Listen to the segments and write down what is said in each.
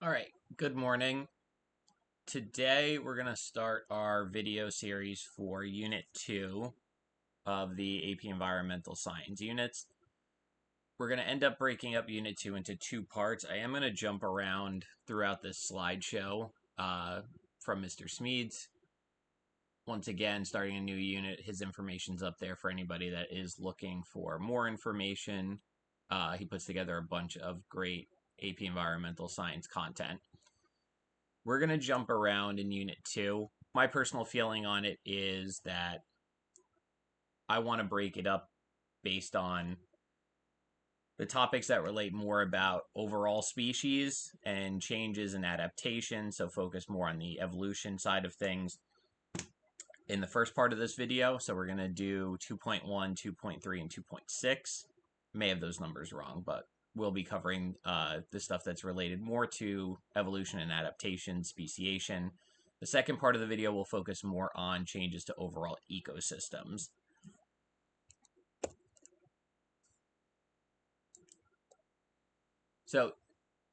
All right, good morning. Today we're going to start our video series for Unit 2 of the AP Environmental Science units. We're going to end up breaking up Unit 2 into two parts. I am going to jump around throughout this slideshow from Mr. Smeeds. Once again, starting a new unit, his information's up there for anybody that is looking for more information. He puts together a bunch of great AP Environmental Science content. We're going to jump around in Unit 2. My personal feeling on it is that I want to break it up based on the topics that relate more about overall species and changes and adaptations, so focus more on the evolution side of things in the first part of this video. So we're going to do 2.1, 2.3, and 2.6. May have those numbers wrong, but we'll be covering the stuff that's related more to evolution and adaptation, speciation. The second part of the video will focus more on changes to overall ecosystems. So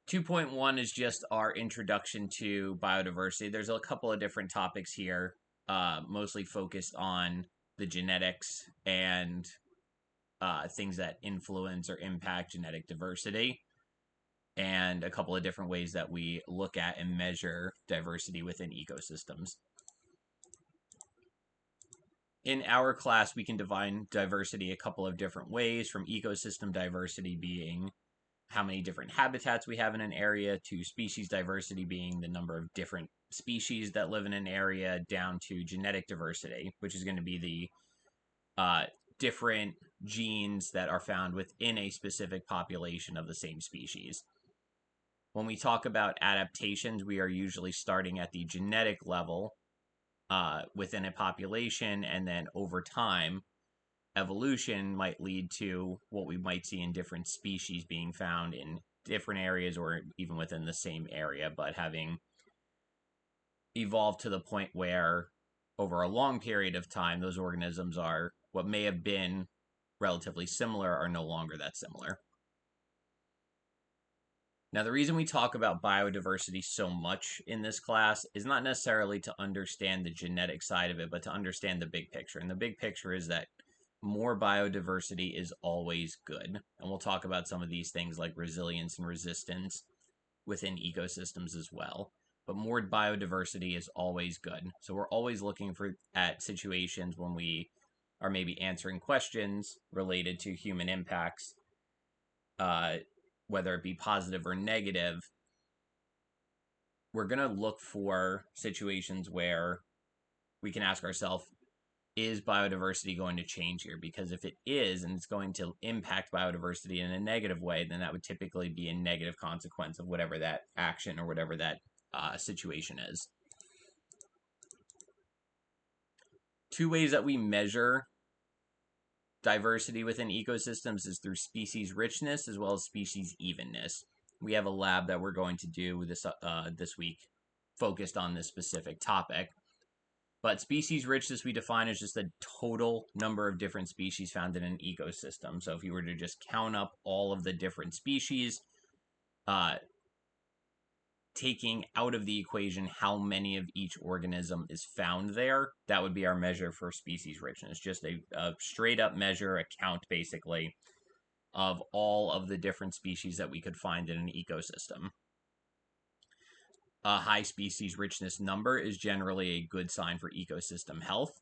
2.1 is just our introduction to biodiversity. There's a couple of different topics here, mostly focused on the genetics and things that influence or impact genetic diversity, and a couple of different ways that we look at and measure diversity within ecosystems. In our class, we can define diversity a couple of different ways, from ecosystem diversity being how many different habitats we have in an area, to species diversity being the number of different species that live in an area, down to genetic diversity, which is going to be the different genes that are found within a specific population of the same species. When we talk about adaptations, we are usually starting at the genetic level within a population, and then over time, evolution might lead to what we might see in different species being found in different areas or even within the same area, but having evolved to the point where over a long period of time, those organisms are what may have been relatively similar are no longer that similar. Now, the reason we talk about biodiversity so much in this class is not necessarily to understand the genetic side of it, but to understand the big picture. And the big picture is that more biodiversity is always good. And we'll talk about some of these things like resilience and resistance within ecosystems as well. But more biodiversity is always good. So we're always looking at situations when we are maybe answering questions related to human impacts, whether it be positive or negative. We're going to look for situations where we can ask ourselves, is biodiversity going to change here? Because if it is, and it's going to impact biodiversity in a negative way, then that would typically be a negative consequence of whatever that action or whatever that situation is. Two ways that we measure diversity within ecosystems is through species richness as well as species evenness. We have a lab that we're going to do this week focused on this specific topic. But species richness we define as just the total number of different species found in an ecosystem. So if you were to just count up all of the different species, taking out of the equation how many of each organism is found there, that would be our measure for species richness. Just a straight up measure, a count basically, of all of the different species that we could find in an ecosystem. A high species richness number is generally a good sign for ecosystem health.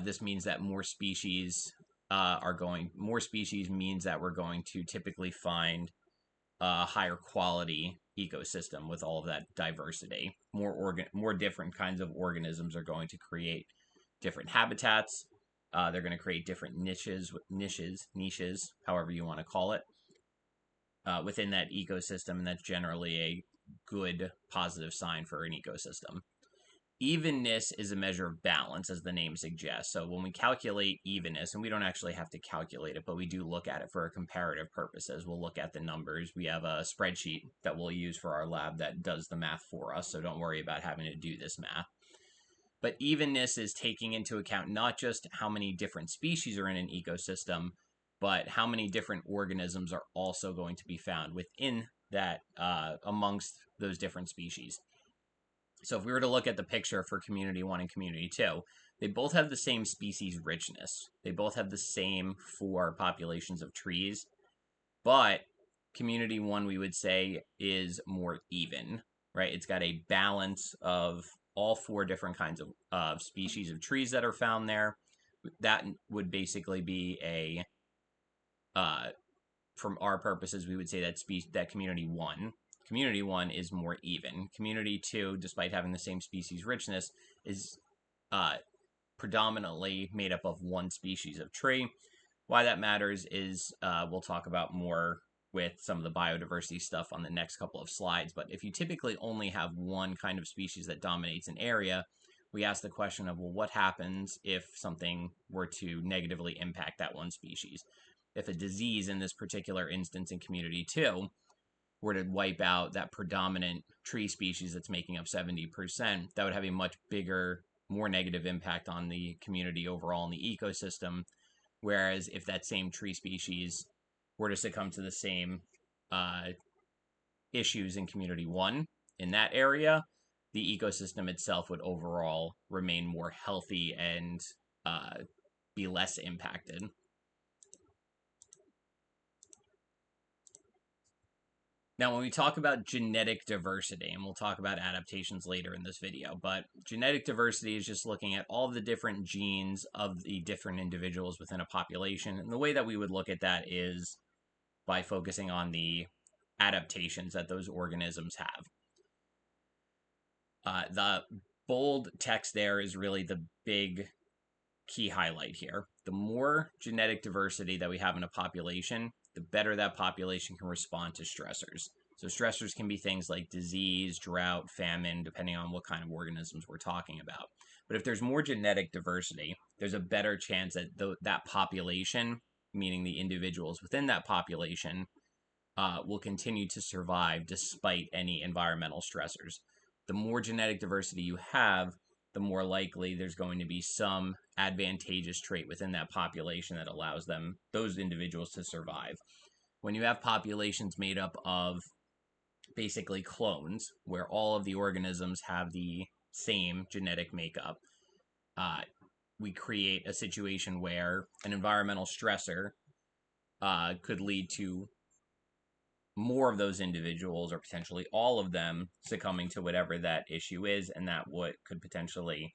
This means that more species means that we're going to typically find a higher quality ecosystem with all of that diversity. More different kinds of organisms are going to create different habitats. They're going to create different niches, however you want to call it, within that ecosystem, and that's generally a good positive sign for an ecosystem. Evenness is a measure of balance, as the name suggests. So when we calculate evenness, and we don't actually have to calculate it, but we do look at it for comparative purposes. We'll look at the numbers. We have a spreadsheet that we'll use for our lab that does the math for us, so don't worry about having to do this math. But evenness is taking into account not just how many different species are in an ecosystem, but how many different organisms are also going to be found within that amongst those different species. So if we were to look at the picture for community 1 and community 2, they both have the same species richness. They both have the same 4 populations of trees, but community 1, we would say, is more even, right? It's got a balance of all 4 different kinds of species of trees that are found there. That would basically be a, from our purposes, we would say that community 1. Community 1 is more even. Community 2, despite having the same species richness, is predominantly made up of 1 species of tree. Why that matters is we'll talk about more with some of the biodiversity stuff on the next couple of slides. But if you typically only have 1 kind of species that dominates an area, we ask the question of, well, what happens if something were to negatively impact that 1 species? If a disease, in this particular instance in community 2, were to wipe out that predominant tree species that's making up 70%, that would have a much bigger, more negative impact on the community overall in the ecosystem. Whereas if that same tree species were to succumb to the same issues in community 1 in that area, the ecosystem itself would overall remain more healthy and be less impacted. Now, when we talk about genetic diversity, and we'll talk about adaptations later in this video, but genetic diversity is just looking at all the different genes of the different individuals within a population. And the way that we would look at that is by focusing on the adaptations that those organisms have. The bold text there is really the big key highlight here. The more genetic diversity that we have in a population, the better that population can respond to stressors. So stressors can be things like disease, drought, famine, depending on what kind of organisms we're talking about. But if there's more genetic diversity, there's a better chance that that population, meaning the individuals within that population, will continue to survive despite any environmental stressors. The more genetic diversity you have, the more likely there's going to be some advantageous trait within that population that allows those individuals to survive. When you have populations made up of basically clones, where all of the organisms have the same genetic makeup, we create a situation where an environmental stressor could lead to more of those individuals, or potentially all of them, succumbing to whatever that issue is, and that could potentially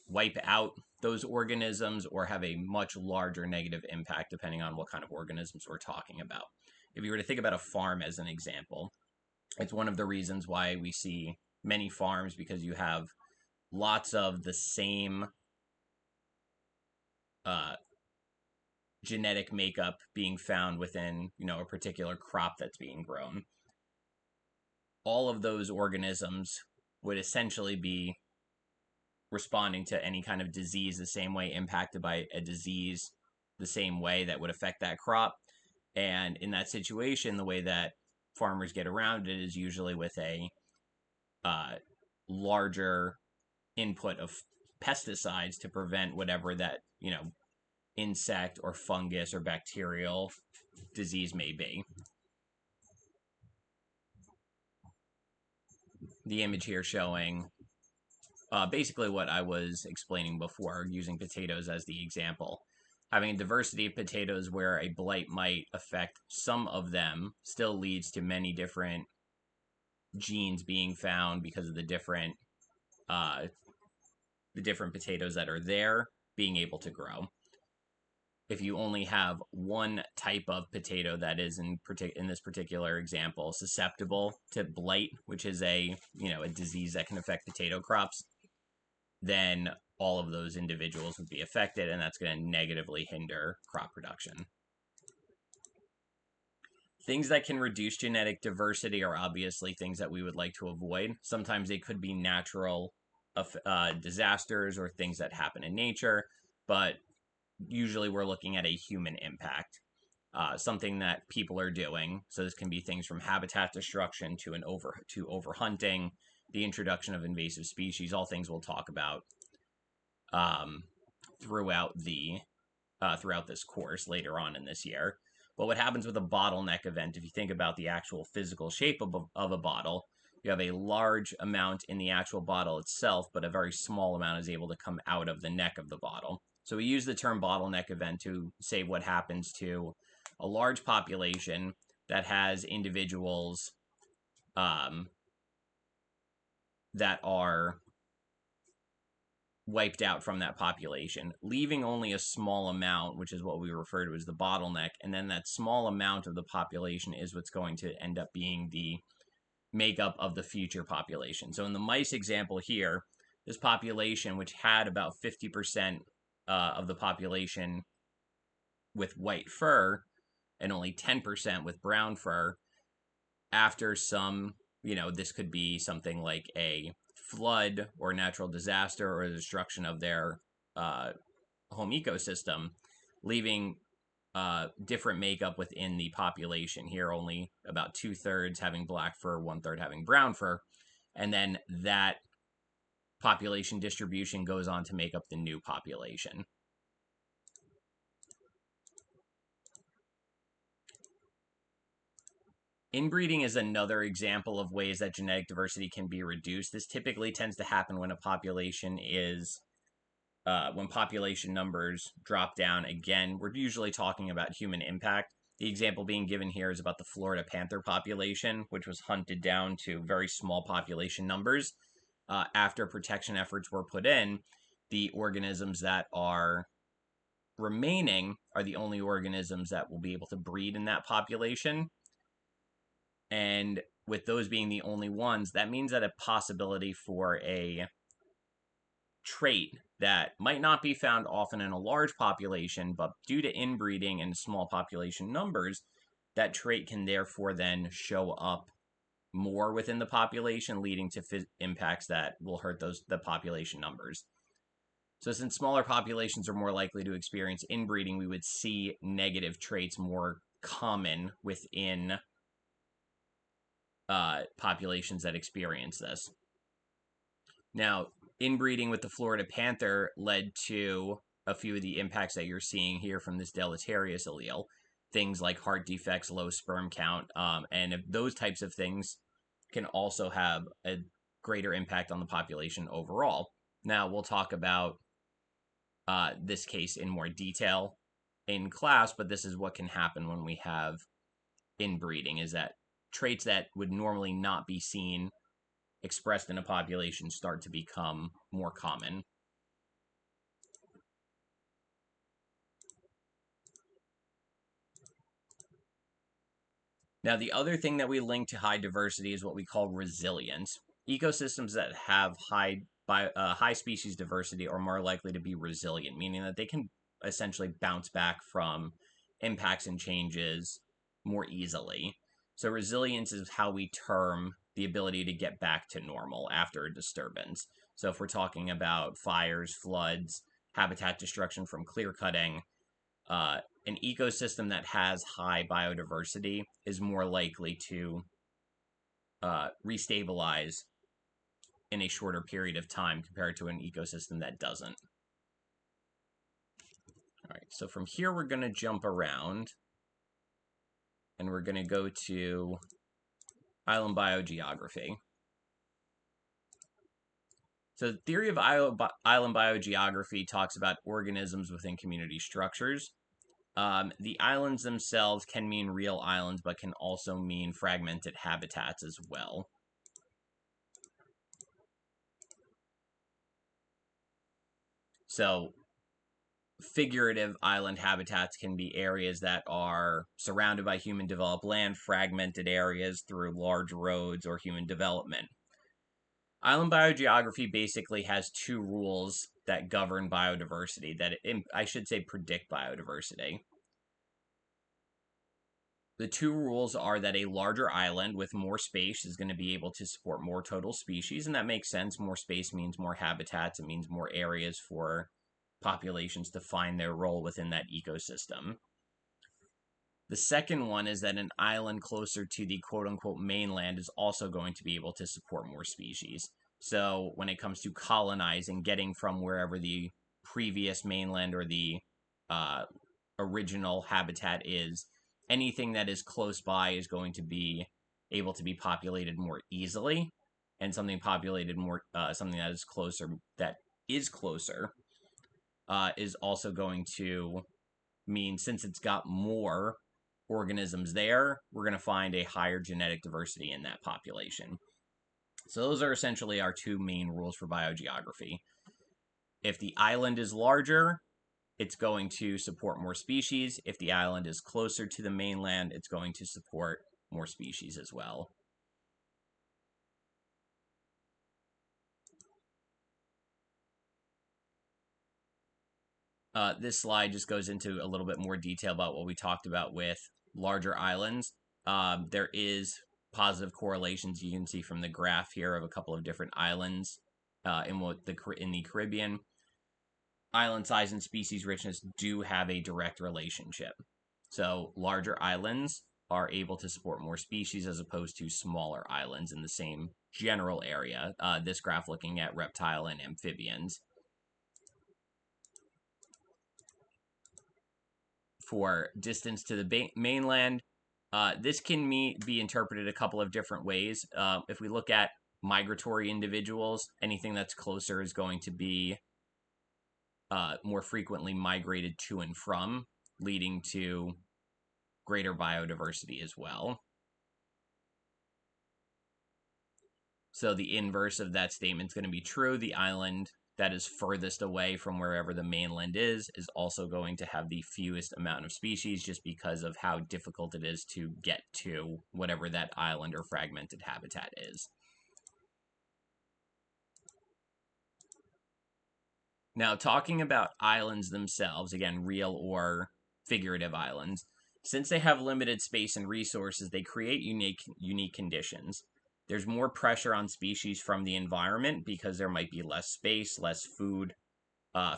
wipe out those organisms or have a much larger negative impact depending on what kind of organisms we're talking about. If you were to think about a farm as an example, it's one of the reasons why we see many farms, because you have lots of the same genetic makeup being found within, a particular crop that's being grown. All of those organisms would essentially be responding to any kind of disease the same way, impacted by a disease the same way that would affect that crop. And in that situation, the way that farmers get around it is usually with a larger input of pesticides to prevent whatever that, insect or fungus or bacterial disease may be. The image here showing basically what I was explaining before, using potatoes as the example. Having a diversity of potatoes where a blight might affect some of them still leads to many different genes being found because of the different potatoes that are there being able to grow. If you only have one type of potato that is in this particular example susceptible to blight, which is a disease that can affect potato crops, then all of those individuals would be affected, and that's going to negatively hinder crop production. Things that can reduce genetic diversity are obviously things that we would like to avoid. Sometimes they could be natural disasters or things that happen in nature, but usually we're looking at a human impact, something that people are doing. So this can be things from habitat destruction to overhunting, the introduction of invasive species, all things we'll talk about throughout this course later on in this year. But what happens with a bottleneck event, if you think about the actual physical shape of a bottle, you have a large amount in the actual bottle itself, but a very small amount is able to come out of the neck of the bottle. So we use the term bottleneck event to say what happens to a large population that has individuals that are wiped out from that population, leaving only a small amount, which is what we refer to as the bottleneck. And then that small amount of the population is what's going to end up being the makeup of the future population. So in the mice example here, this population, which had about 50% of the population with white fur and only 10% with brown fur, after some, this could be something like a flood or natural disaster or the destruction of their home ecosystem, leaving different makeup within the population. Here, only about 2/3 having black fur, 1/3 having brown fur, and then that population distribution goes on to make up the new population. Inbreeding is another example of ways that genetic diversity can be reduced. This typically tends to happen when a population is when population numbers drop down. Again, we're usually talking about human impact. The example being given here is about the Florida panther population, which was hunted down to very small population numbers. After protection efforts were put in, the organisms that are remaining are the only organisms that will be able to breed in that population. And with those being the only ones, that means that a possibility for a trait that might not be found often in a large population, but due to inbreeding and small population numbers, that trait can therefore then show up more within the population, leading to impacts that will hurt the population numbers. So since smaller populations are more likely to experience inbreeding, we would see negative traits more common within populations that experience this. Now, inbreeding with the Florida panther led to a few of the impacts that you're seeing here from this deleterious allele. Things like heart defects, low sperm count, and if those types of things can also have a greater impact on the population overall. Now, we'll talk about this case in more detail in class, but this is what can happen when we have inbreeding, is that traits that would normally not be seen expressed in a population start to become more common. Now, the other thing that we link to high diversity is what we call resilience. Ecosystems that have high species diversity are more likely to be resilient, meaning that they can essentially bounce back from impacts and changes more easily. So resilience is how we term the ability to get back to normal after a disturbance. So if we're talking about fires, floods, habitat destruction from clear cutting, an ecosystem that has high biodiversity is more likely to restabilize in a shorter period of time compared to an ecosystem that doesn't. All right, so from here we're going to jump around and we're going to go to Island Biogeography. So the theory of island biogeography talks about organisms within community structures. The islands themselves can mean real islands, but can also mean fragmented habitats as well. So figurative island habitats can be areas that are surrounded by human developed land, fragmented areas through large roads or human development. Island biogeography basically has two rules that govern biodiversity, I should say predict biodiversity. The two rules are that a larger island with more space is going to be able to support more total species, and that makes sense. More space means more habitats, it means more areas for populations to find their role within that ecosystem. The second one is that an island closer to the quote-unquote mainland is also going to be able to support more species. So when it comes to colonizing, getting from wherever the previous mainland or the original habitat is anything that is close by is going to be able to be populated more easily, and something populated more, something that is closer, is also going to mean, since it's got more organisms there, we're going to find a higher genetic diversity in that population. So those are essentially our two main rules for biogeography. If the island is larger, it's going to support more species. If the island is closer to the mainland, it's going to support more species as well. This slide just goes into a little bit more detail about what we talked about with larger islands. There is positive correlations you can see from the graph here of a couple of different islands in the Caribbean. Island size and species richness do have a direct relationship. So larger islands are able to support more species as opposed to smaller islands in the same general area. This graph looking at reptile and amphibians. For distance to the mainland, this can be interpreted a couple of different ways. If we look at migratory individuals, anything that's closer is going to be more frequently migrated to and from, leading to greater biodiversity as well. So the inverse of that statement is going to be true. The island that is furthest away from wherever the mainland is also going to have the fewest amount of species, just because of how difficult it is to get to whatever that island or fragmented habitat is. Now, talking about islands themselves, again, real or figurative islands, since they have limited space and resources, they create unique conditions. There's more pressure on species from the environment because there might be less space, less food,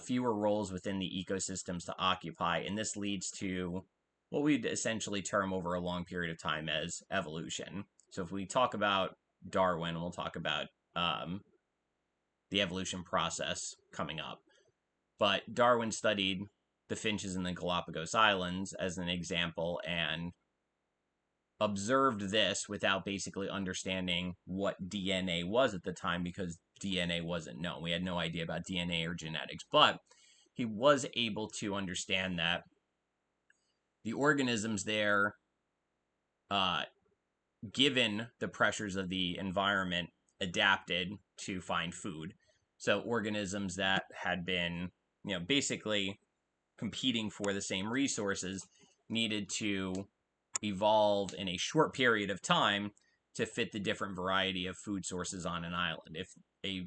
fewer roles within the ecosystems to occupy, and this leads to what we'd essentially term over a long period of time as evolution. So if we talk about Darwin, we'll talk about the evolution process coming up. But Darwin studied the finches in the Galapagos Islands as an example and observed this without basically understanding what DNA was at the time, because DNA wasn't known. We had no idea about DNA or genetics, but he was able to understand that the organisms there, given the pressures of the environment, adapted to find food. So organisms that had been, basically competing for the same resources needed to evolve in a short period of time to fit the different variety of food sources on an island. If a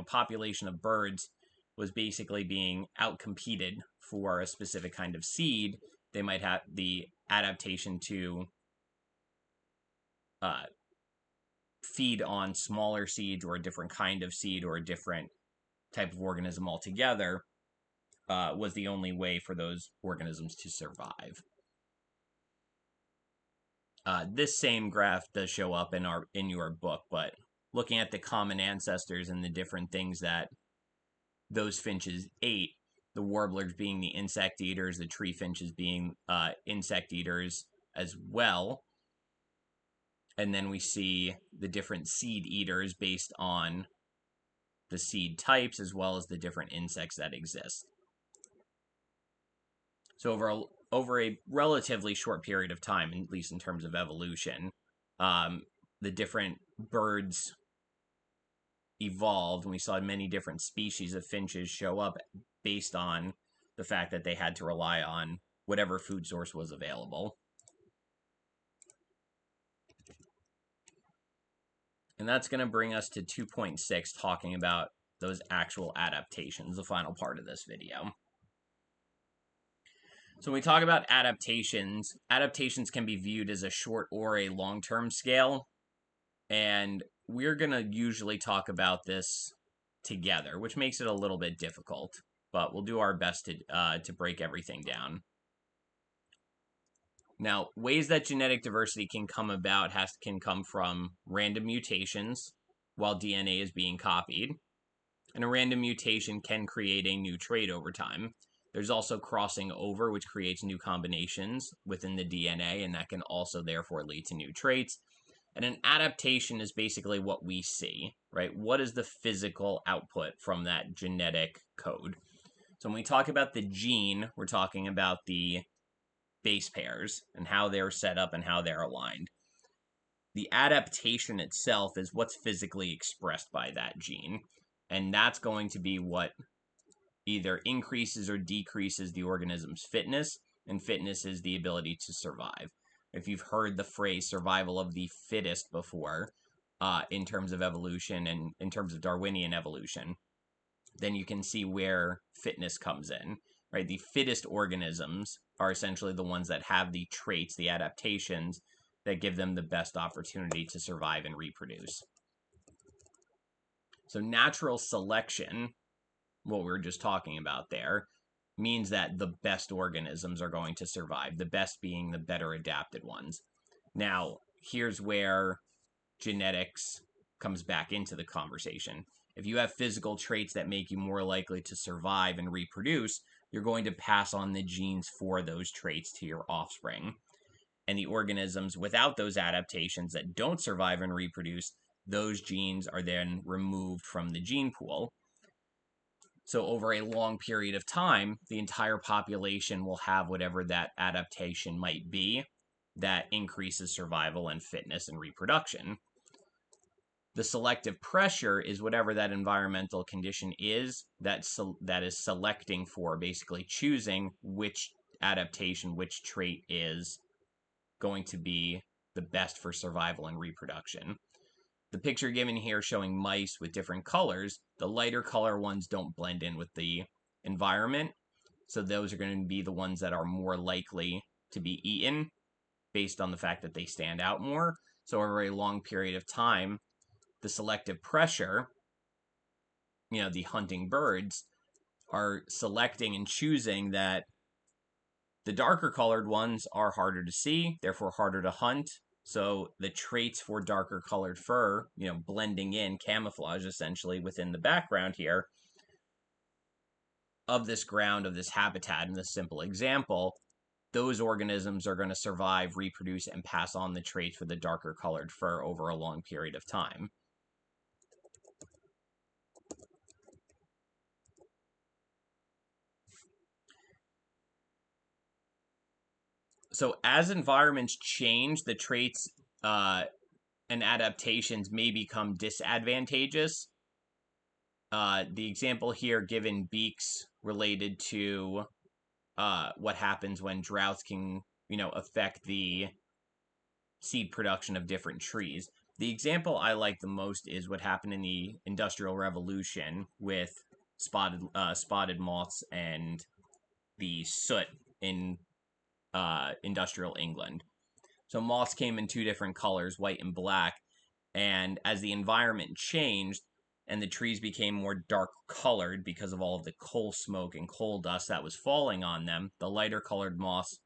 population of birds was basically being outcompeted for a specific kind of seed, they might have the adaptation to feed on smaller seeds or a different kind of seed or a different type of organism altogether was the only way for those organisms to survive. This same graph does show up in your book, but looking at the common ancestors and the different things that those finches ate, the warblers being the insect eaters, the tree finches being insect eaters as well. And then we see the different seed eaters based on the seed types as well as the different insects that exist. So over a relatively short period of time, at least in terms of evolution, the different birds evolved, and we saw many different species of finches show up based on the fact that they had to rely on whatever food source was available. And that's going to bring us to 2.6, talking about those actual adaptations, the final part of this video. So when we talk about adaptations can be viewed as a short or a long-term scale. And we're going to usually talk about this together, which makes it a little bit difficult. But we'll do our best to break everything down. Now, ways that genetic diversity can come about can come from random mutations while DNA is being copied. And a random mutation can create a new trait over time. There's also crossing over, which creates new combinations within the DNA, and that can also therefore lead to new traits. And an adaptation is basically what we see, right? What is the physical output from that genetic code? So when we talk about the gene, we're talking about the base pairs and how they're set up and how they're aligned. The adaptation itself is what's physically expressed by that gene, and that's going to be what either increases or decreases the organism's fitness, and fitness is the ability to survive. If you've heard the phrase survival of the fittest before, in terms of evolution and in terms of Darwinian evolution, then you can see where fitness comes in, right? The fittest organisms are essentially the ones that have the traits, the adaptations, that give them the best opportunity to survive and reproduce. So natural selection, what we were just talking about there, means that the best organisms are going to survive, the best being the better adapted ones. Now, here's where genetics comes back into the conversation. If you have physical traits that make you more likely to survive and reproduce, you're going to pass on the genes for those traits to your offspring. And the organisms without those adaptations that don't survive and reproduce, those genes are then removed from the gene pool. So over a long period of time, the entire population will have whatever that adaptation might be that increases survival and fitness and reproduction. The selective pressure is whatever that environmental condition is that is selecting for, basically choosing which adaptation, which trait is going to be the best for survival and reproduction. The picture given here showing mice with different colors, the lighter color ones don't blend in with the environment, so those are going to be the ones that are more likely to be eaten based on the fact that they stand out more. So over a long period of time, the selective pressure, the hunting birds, are selecting and choosing that the darker colored ones are harder to see, therefore harder to hunt. So the traits for darker colored fur, blending in, camouflage essentially within the background here of this ground, of this habitat in this simple example, those organisms are going to survive, reproduce, and pass on the traits for the darker colored fur over a long period of time. So as environments change, the traits and adaptations may become disadvantageous. The example here given beaks related to what happens when droughts can, affect the seed production of different trees. The example I like the most is what happened in the Industrial Revolution with spotted moths and the soot in industrial England. So moths came in two different colors, white and black, and as the environment changed and the trees became more dark colored because of all of the coal smoke and coal dust that was falling on them, the lighter colored moths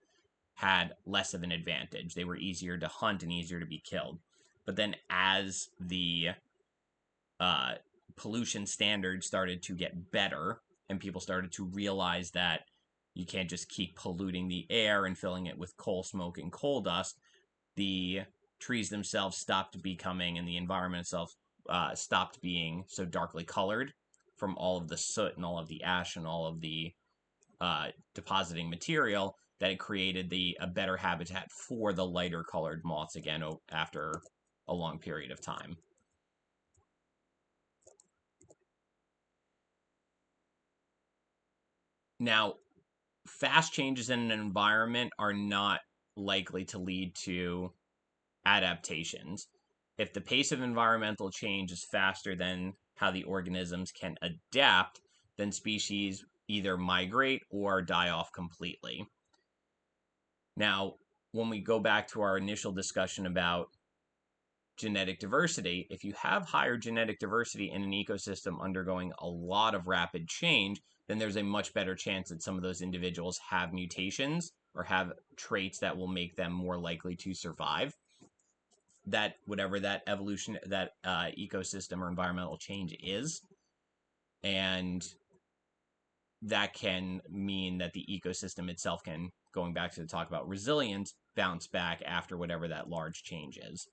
had less of an advantage. They were easier to hunt and easier to be killed. But then as the pollution standards started to get better and people started to realize that you can't just keep polluting the air and filling it with coal smoke and coal dust, the trees themselves stopped becoming, and the environment itself stopped being so darkly colored from all of the soot and all of the ash and all of the depositing material, that it created a better habitat for the lighter colored moths again after a long period of time. Now, fast changes in an environment are not likely to lead to adaptations. If the pace of environmental change is faster than how the organisms can adapt, then species either migrate or die off completely. Now, when we go back to our initial discussion about genetic diversity, if you have higher genetic diversity in an ecosystem undergoing a lot of rapid change, then there's a much better chance that some of those individuals have mutations or have traits that will make them more likely to survive. That whatever that evolution, that ecosystem or environmental change is. And that can mean that the ecosystem itself can, going back to the talk about resilience, bounce back after whatever that large change is.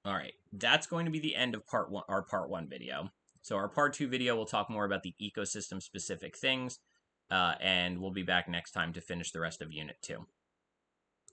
All right, that's going to be the end of our part one video. So our part two video will talk more about the ecosystem specific things, and we'll be back next time to finish the rest of unit 2.